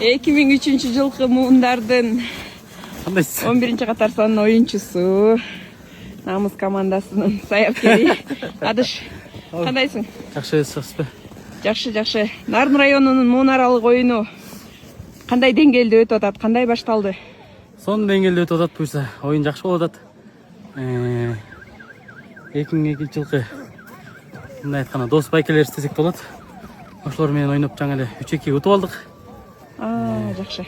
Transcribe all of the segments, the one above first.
2003 жылкы муундардын 11 катар сонун оюнчусу, намыс командасынын саяпкери Адыш. Кандайсың? Жакшы, сакспы. Жакшы. Нарын районунун муун аралык оюну кандай деңгээлде өтүп атат? Кандай башталды? Сонун деңгээлде өтүп атат буюрса, оюн жакшы болуп атат. 2002 жылкы мындай айтканда дос байкелер десек болот. Ошолор менен ойноп жаңы эле 3-2 утуп алдык. Жакшы.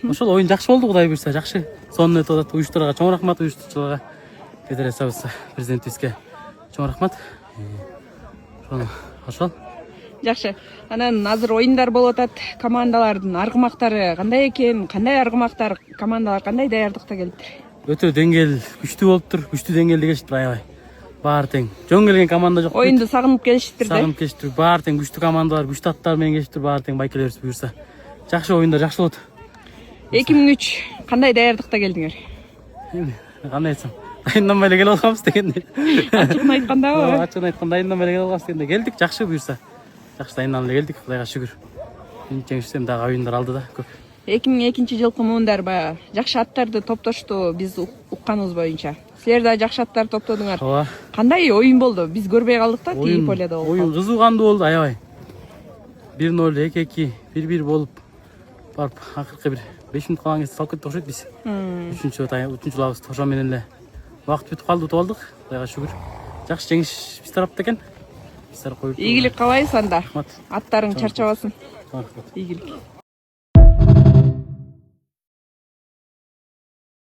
Ошол оюн жакшы болду, Кудай буйрса, жакшы. Сонун өтүп атат. Уюштурууга чоң рахмат, уюштуучуларга, федерациябызга, президентибизге чоң рахмат. Ошол. Жакшы. Анан азыр оюндар болуп атат. Командалардын аргымактары кандай экен? Кандай аргымактар, командалар кандай даярдыкта келиптир? Өтө деңгээл күчтүү болуптур. Күчтүү деңгээлде келишиптир аябай. Баары тең. Жөн келген команда жок. Оюнду сагынып келишиптир да. Сагынып келишиптир. Баары тең күчтүү командалар, күчтүү аттар менен келишиптир. Баары тең байкелерибиз буюрса. Жакшы оюндар, жакшы болот. 2003 кандай даярдыкта келдиңер? Кандай айтсам? Дайынданбай эле келип атканбыз дегенде. Ачыгын айткандабы? Ачыгын айтканда дайынданбай эле келип атканбыз дегенде келдик, жакшы буюрса. Жакшы дайынданып эле келдик, Кудайга шүгүр. Жеңишсем дагы оюндар алды да көп. 2002 жылкы муундар баягы жакшы аттарды топтошту, биз укканыбыз боюнча. Силер да жакшы аттар топтодуңар. Ооба. Кандай оюн болду? Биз көрбөй калдык да, тиги поледа болуп. Оюн кызуу кандуу болду аябай. 1-0, 2-2, 1-1 болуп барып акыркы бир 5 мүнөт калган кезде салып кеттик окшойт биз. 3-үчү лабыз ошо менен эле убакыт бүтүп калды, утуп алдык. Кудайга шүгүр. Жакшы жеңиш биз тарапта экен. Биз тарап коюп. Ийгилик каалайбыз анда. Рахмат. Аттарың чарчабасын. Рахмат. Ийгилик.